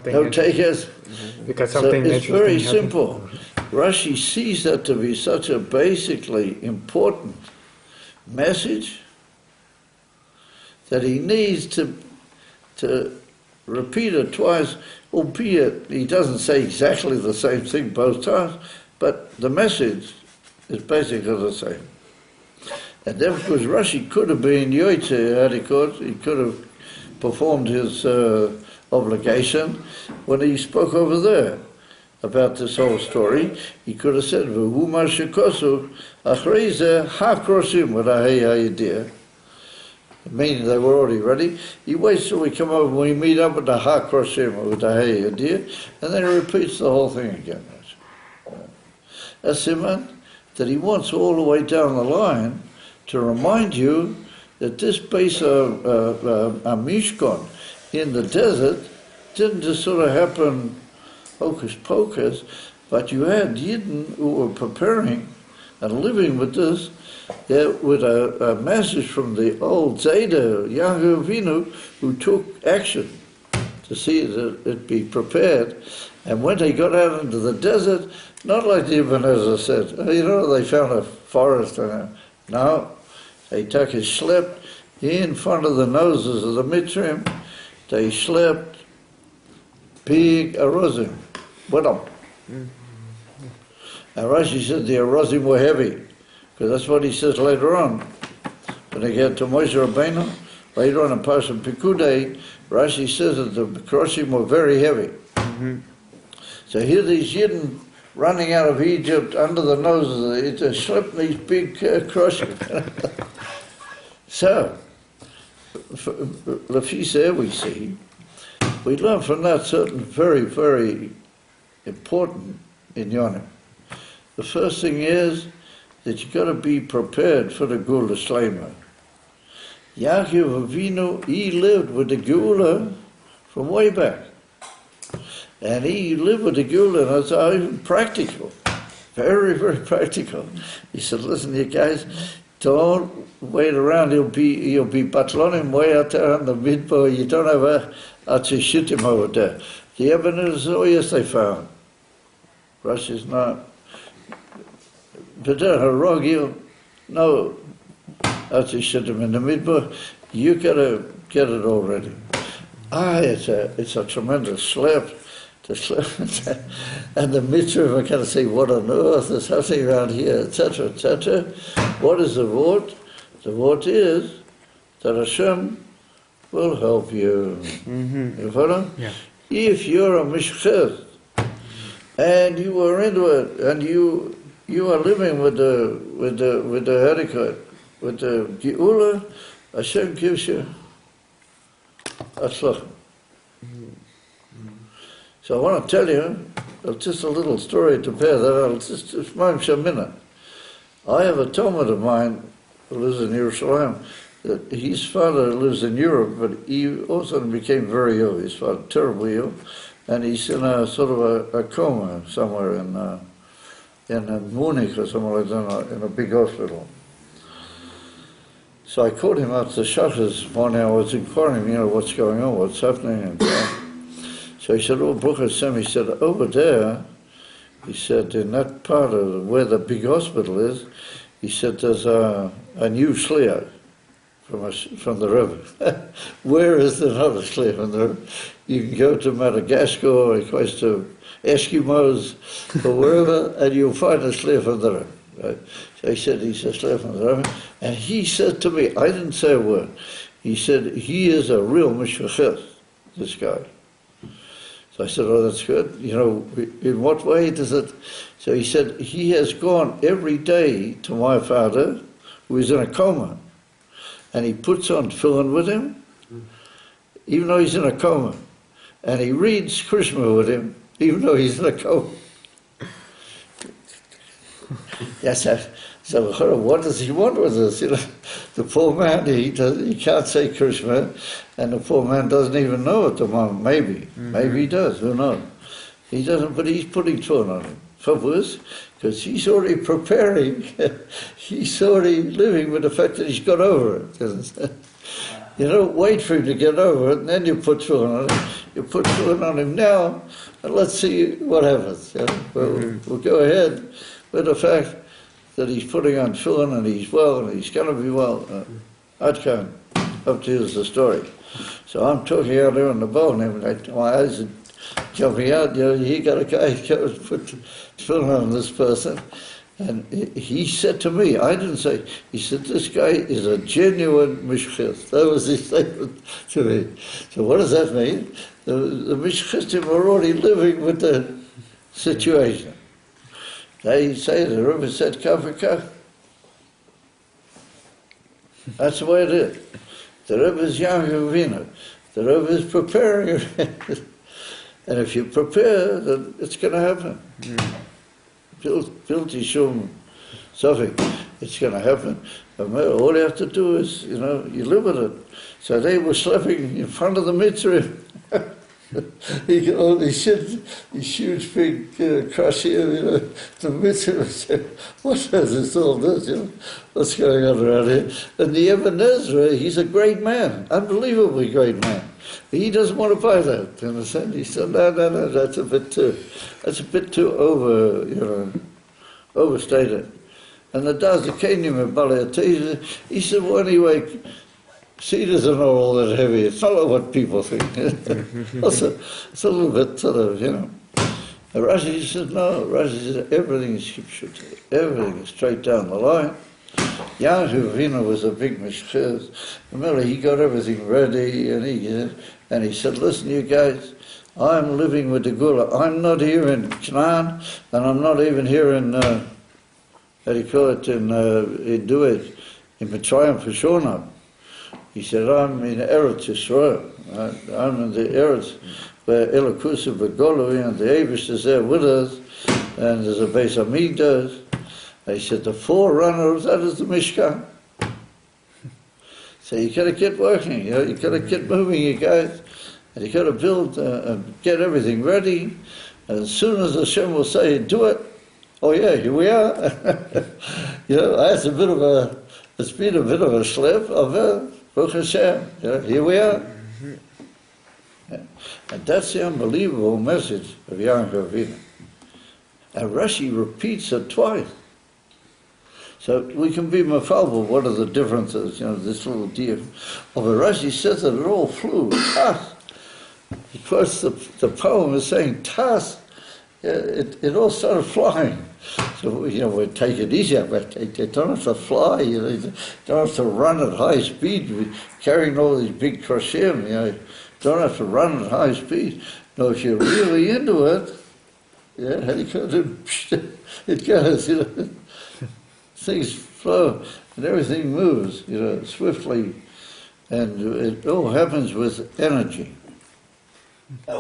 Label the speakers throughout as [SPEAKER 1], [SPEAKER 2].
[SPEAKER 1] no takers.
[SPEAKER 2] Because
[SPEAKER 1] So
[SPEAKER 2] something
[SPEAKER 1] it's very
[SPEAKER 2] interesting
[SPEAKER 1] simple. Rashi sees that to be such a basically important message that he needs to repeat it twice, albeit he doesn't say exactly the same thing both times, but the message is basically the same. And then, of course, Rashi could have been Yoitze, he could have performed his obligation when he spoke over there about this whole story. He could have said, "V'hu ma shekosu achrei zeh hakrosim," with a hey idea, meaning they were already ready. He waits till we come over and we meet up with the hakrosim, with the hey idea, and then he repeats the whole thing again. That's siman that he wants all the way down the line to remind you that this base of Mishkan in the desert didn't just sort of happen hocus pocus, but you had Yidden who were preparing and living with this, with a message from the old Zayda, Yaakov Avinu, who took action to see that it be prepared. And when they got out into the desert, not like the Ibn Ezra said, they found a forest. No, they took his schlepped in front of the noses of the Mitzrim. They schlepped big arozim with them. And Rashi said the arozim were heavy, because that's what he says later on. When they get to Moshe Rabbeinu, later on in Parashat Pikudei, Rashi says that the kroshim were very heavy. So here these Yidden running out of Egypt under the noses, they schlepped these big kroshim. So, Lafisa, we learn from that certain very, very important in Yonim. The first thing is that you've got to be prepared for the Geula Shlema. Yaakov Avinu, he lived with the Geula from way back. And he lived with the Geula, and that's even practical. Very, very practical. He said, listen, you guys, don't wait around. You'll be batlonim way out there on the midbar. You don't have a Atzishitim over there. The evidence, oh yes, they found. Russia's not. But they're harogil. No Atzishitim in the midbar. You gotta get it already. It's a tremendous slap. And the mitzvah, I gotta say, what on earth is happening around here, etc., etc. What is the vort? The vort is that Hashem will help you. You follow?
[SPEAKER 2] Yeah.
[SPEAKER 1] If you're a mishchez and you are into it, and you are living with the herikat, with the geula, Hashem gives you atzlach. So I want to tell you just a little story to pair that out. Just a minute. I have a Talmud of mine who lives in Yerushalayim. That his father lives in Europe, but he also became very ill. His father terribly ill, and he's in a sort of a coma somewhere in Munich or somewhere like that, in a big hospital. So I called him out to Shachas morning. I was inquiring, what's going on, what's happening, and so he said, "Oh, Baruch Hashem," he said, "over there," he said, "in that part of where the big hospital is," he said, "there's a new shliach from the Rebbe." Where is another shliach from the Rebbe? You can go to Madagascar or close to Eskimos or wherever, and you'll find a shliach from the Rebbe. Right? So he said, he's a shliach from the Rebbe. And he said to me, I didn't say a word, he said, he is a real mishpachis, this guy. So I said, oh, that's good. In what way does it? So he said, he has gone every day to my father, who is in a coma, and he puts on tefillin with him, even though he's in a coma, and he reads Krishma with him, even though he's in a coma. Yes, so what does he want with us? The poor man, he can't say Krishma, and the poor man doesn't even know at the moment. Maybe he does. Who knows? He doesn't, but he's putting tefillin on him. For worse, because he's already preparing. He's already living with the fact that he's got over it. You don't wait for him to get over it, and then you put tefillin on him. You put tefillin on him now, and let's see what happens. You know? We'll go ahead with the fact that he's putting on tefillin and he's well and he's going to be well. I'd come up to here's the story. So I'm talking out there on the boat, and my eyes are jumping out. You know, he got a guy who goes put tefillin on this person. And he said to me, I didn't say, he said, this guy is a genuine mishchis. That was his statement to me. So what does that mean? The mishchisim are already living with the situation. They say, the Rebbe said, kaf v'kaf. That's the way it is. The Rebbe is Yaakov. The Rebbe is preparing. And if you prepare, then it's going to happen. Build Yishum Suffolk, it's going to happen. All you have to do is, you know, you live with it. So they were sleeping in front of the mitzvah. He could only sit these huge big crush here, you know, the mitzvah said, what is all this, you know, what's going on around here? And the Ibn Ezra, he's a great man, unbelievably great man. He doesn't want to buy that, you understand? He said, no, that's a bit too overstated. And the Dazakanim in Bali, he said, well, anyway, cedars are not all that heavy. It's not like what people think. It's a little bit sort of, you know. And Rashi said, no, Rashi said, everything is Kipshut. Everything is straight down the line. Yaakov Avinu was a big mishchiz. Remember, he got everything ready, and he said, listen, you guys, I'm living with the Gula. I'm not here in Canaan, and I'm not even here in, how do you call it, in Duet, in Mitzrayim for Shonam. He said, I'm in Eretz Yisrael. I'm in the Eretz where Elokusa Begolui, and the Abish is there with us, and there's a Beis Hamikdash. He said, the forerunner of that is the Mishkan. So you got to get working, you know, you got to get moving, you guys, and you got to build and get everything ready. And as soon as Hashem will say, do it, oh yeah, here we are. You know, it's been a bit of a slip of Baruch Hashem. You know, here we are. Yeah. And that's the unbelievable message of Yaakov Avinu. And Rashi repeats it twice. So we can be mafalbal. What are the differences? You know, this little deal. Well, but Rashi says that it all flew. Tas. Because the poem is saying tas. It all started flying. So, you know, we take it easy, but they don't have to fly. You know, they don't have to run at high speed, carrying all these big krashim. You know, don't have to run at high speed. No, if you're really into it, yeah, it goes, you know. Things flow and everything moves, you know, swiftly, and it all happens with energy.
[SPEAKER 2] A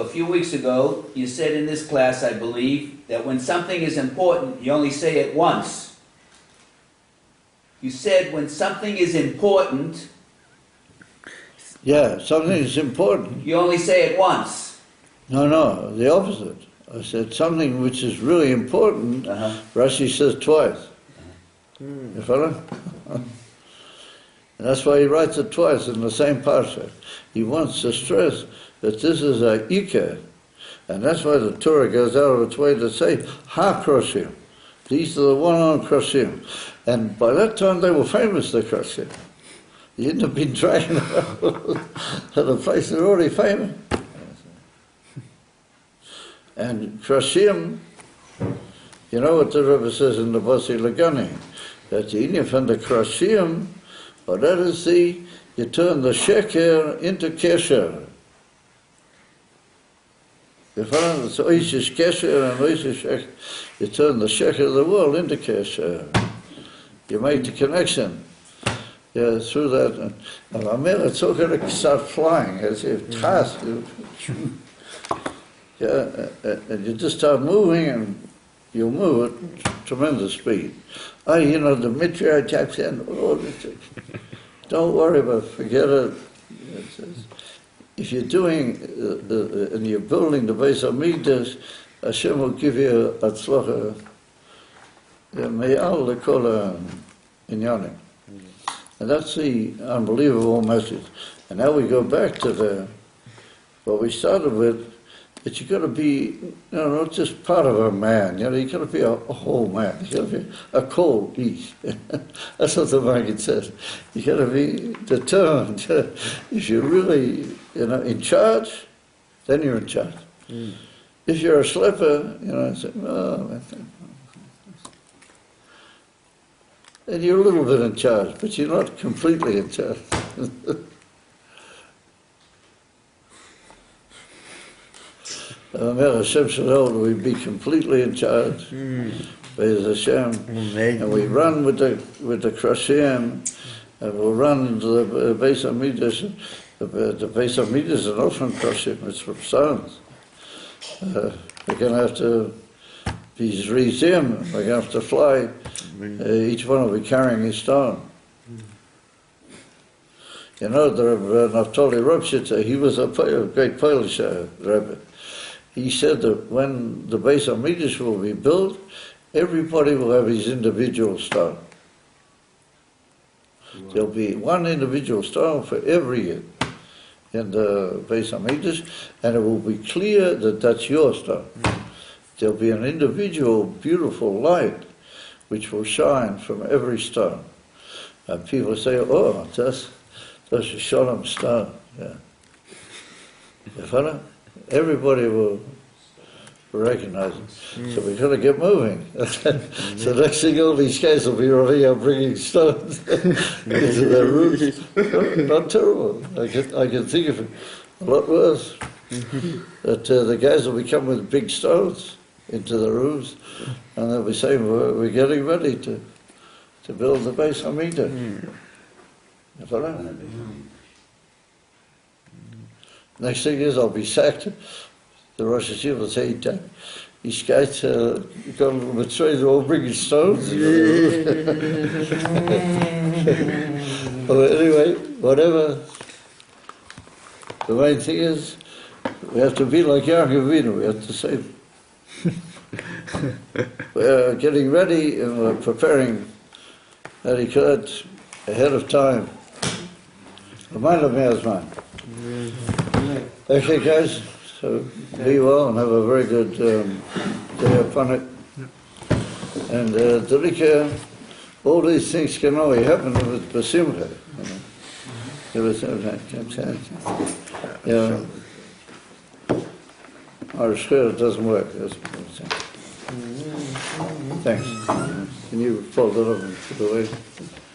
[SPEAKER 2] few weeks ago, you said in this class, I believe, that when something is important, you only say it once. You said when something is important...
[SPEAKER 1] Yeah, something is important.
[SPEAKER 2] You only say it once.
[SPEAKER 1] No, the opposite. I said something which is really important, Rashi says twice. You follow? And that's why he writes it twice in the same parsha. He wants to stress that this is a ikar, and that's why the Torah goes out of its way to say ha-kroshim. These are the one-on kroshim. And by that time they were famous, the kroshim. You hadn't have been dragging them to the place they're already famous. And kroshim, you know what the Rebbe says in the Basi Lagani, that the inyan from the kroshim, or that is you turn the sheker into kesher. If it's oishish kesher and oishish sheker, you turn the sheker of the world into kesher. You make the connection. Yeah, through that. And I mean, it's all going to start flying as if task. Yeah, and you just start moving, and you'll move at tremendous speed. You know, the Mitra types in, don't worry about it, forget it. If you're doing, and you're building the Beis Hamikdash, Hashem will give you a tzlacha, me'al lekol inyanim. And that's the unbelievable message. And now we go back to what we started with, that you've got to be, not just part of a man, you've got to be a whole man. You've got to be a KLALI. That's what the Maggid says. You've got to be determined. If you're really, in charge, then you're in charge. Mm. If you're a slipper, say, and you're a little bit in charge, but you're not completely in charge. Hashem should hold we be completely in charge. Praise Hashem. And we run with the Krashim, and we'll run into the Beis HaMikdash. The Beis HaMikdash is not from Krashim, it's from stones. We're going to have to be Zrizim, we're going to have to fly. Each one will be carrying his stone. The Naftali Ropshitzer, he was a great Polish Rebbe. He said that when the Beis HaMikdash will be built, everybody will have his individual stone. Wow. There'll be one individual stone for every year in the Beis HaMikdash, and it will be clear that that's your stone. There'll be an individual beautiful light which will shine from every stone. And people say, oh, that's a Shalom stone. Yeah. Everybody will recognize it. So we've got to get moving. So next thing all these guys will be running out bringing stones into their rooms. Not terrible. I can think of it a lot worse. That the guys will be coming with big stones into the rooms, and they'll be saying, we're getting ready to build the Beis HaMikdash. Next thing is I'll be sacked. The Rosh Hashanah will say, these guys got a little bit strange, they're all bringing stones. Well, anyway, whatever. The main thing is, we have to be like Yaakov Avinu, we have to save. We're getting ready and we're preparing Harikot ahead of time. Okay, guys, so be well and have a very good day upon it. And Dalika, all these things can only happen with Basimcha. Our SHIUR doesn't work. Thanks. Can you fold it up and put it away?